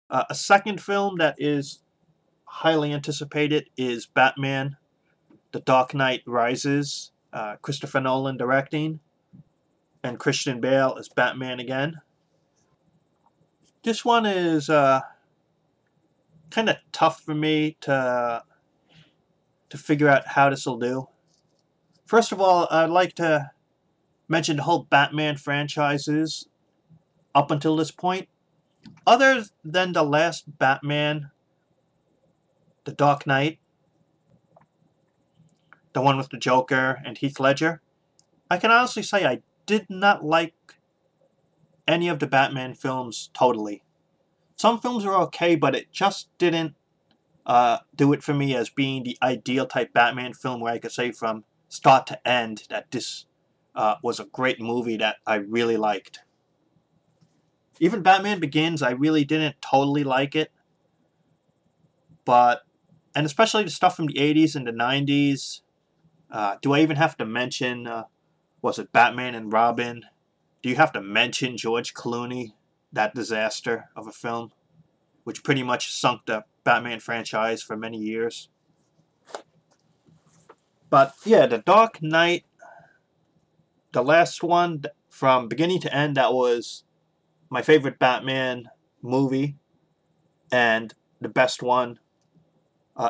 A second film that is highly anticipated is Batman: The Dark Knight Rises. Christopher Nolan directing, and Christian Bale as Batman again. This one is kind of tough for me to figure out how this will do. First of all, I'd like to mention the whole Batman franchises up until this point. Other than the last Batman, The Dark Knight, the one with the Joker and Heath Ledger, I can honestly say I did not like any of the Batman films totally. Some films were okay, but it just didn't do it for me as being the ideal type Batman film where I could say from start to end that this was a great movie that I really liked. Even Batman Begins, I really didn't totally like it, but and especially the stuff from the 80s and the 90s. Do I even have to mention, was it Batman and Robin? Do you have to mention George Clooney, that disaster of a film, which pretty much sunk the Batman franchise for many years? But yeah, The Dark Knight, the last one from beginning to end, that was my favorite Batman movie and the best one,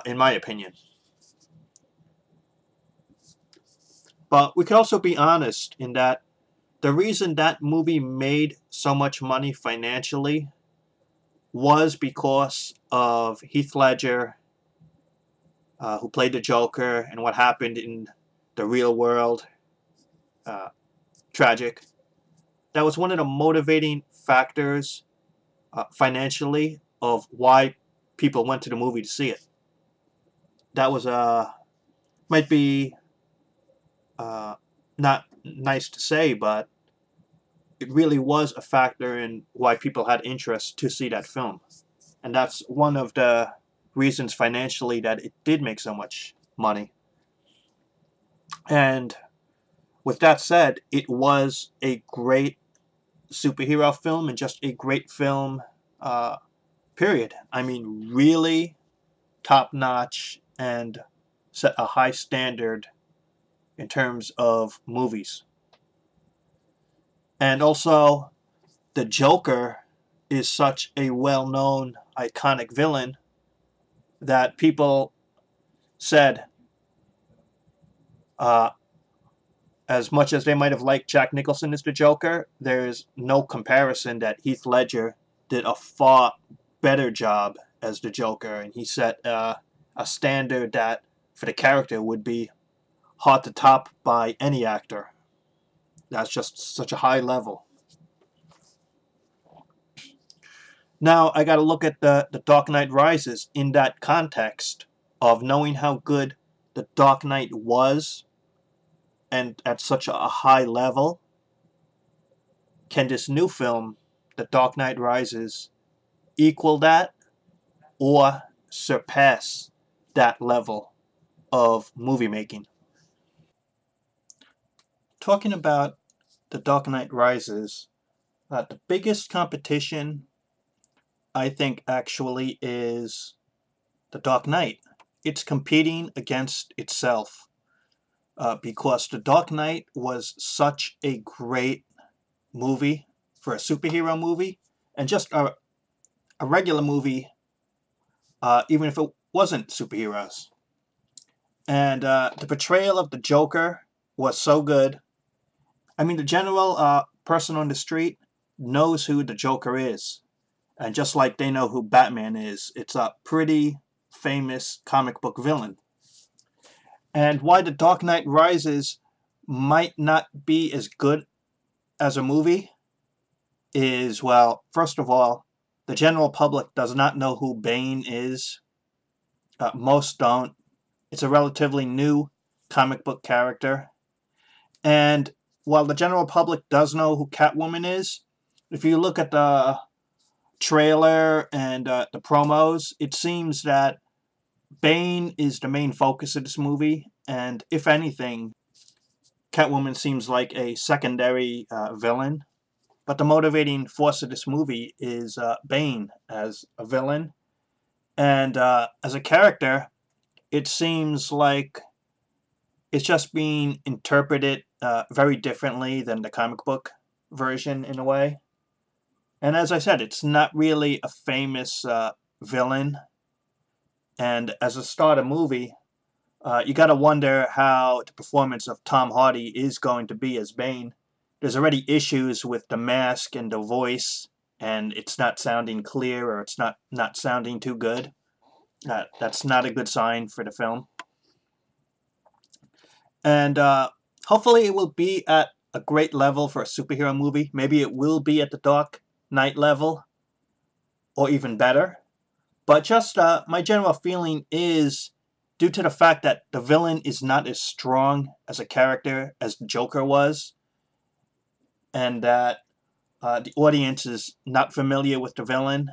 in my opinion. But we could also be honest in that the reason that movie made so much money financially was because of Heath Ledger, who played the Joker, and what happened in the real world. Tragic. That was one of the motivating factors financially of why people went to the movie to see it. That was might be not nice to say, but it really was a factor in why people had interest to see that film. And that's one of the reasons financially that it did make so much money. And with that said, it was a great superhero film and just a great film, period. I mean, really top notch and set a high standard in terms of movies. And also, the Joker is such a well known, iconic villain that people said, uh, as much as they might have liked Jack Nicholson as the Joker, there's no comparison that Heath Ledger did a far better job as the Joker, and he set a standard that for the character would be hard to top by any actor. That's just such a high level. Now I got to look at the Dark Knight Rises in that context of knowing how good the Dark Knight was and at such a high level. Can this new film, The Dark Knight Rises, equal that or surpass that level of movie making? Talking about The Dark Knight Rises, the biggest competition I think actually is The Dark Knight. It's competing against itself because The Dark Knight was such a great movie for a superhero movie and just a regular movie, even if it wasn't superheroes. And the portrayal of the Joker was so good. I mean, the general person on the street knows who the Joker is. And just like they know who Batman is, it's a pretty famous comic book villain. And why The Dark Knight Rises might not be as good as a movie is, well, first of all, the general public does not know who Bane is. Most don't. It's a relatively new comic book character. And while the general public does know who Catwoman is, if you look at the trailer and the promos, it seems that Bane is the main focus of this movie, and if anything, Catwoman seems like a secondary villain. But the motivating force of this movie is Bane as a villain. And as a character, it seems like it's just being interpreted very differently than the comic book version in a way. And as I said, it's not really a famous villain. And as a starter movie, you got to wonder how the performance of Tom Hardy is going to be as Bane. There's already issues with the mask and the voice, and it's not sounding clear, or it's not sounding too good. That's not a good sign for the film. And hopefully it will be at a great level for a superhero movie. Maybe it will be at the Dark Knight level, or even better. But just my general feeling is, due to the fact that the villain is not as strong as a character as the Joker was, and that the audience is not familiar with the villain,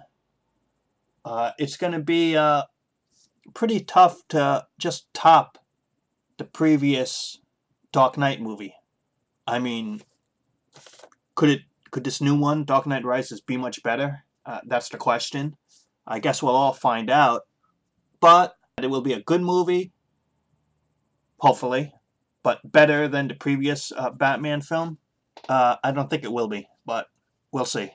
it's going to be pretty tough to just top the previous Dark Knight movie. I mean, could this new one, Dark Knight Rises, be much better? That's the question. I guess we'll all find out. But it will be a good movie, hopefully, but better than the previous Batman film. I don't think it will be, but we'll see.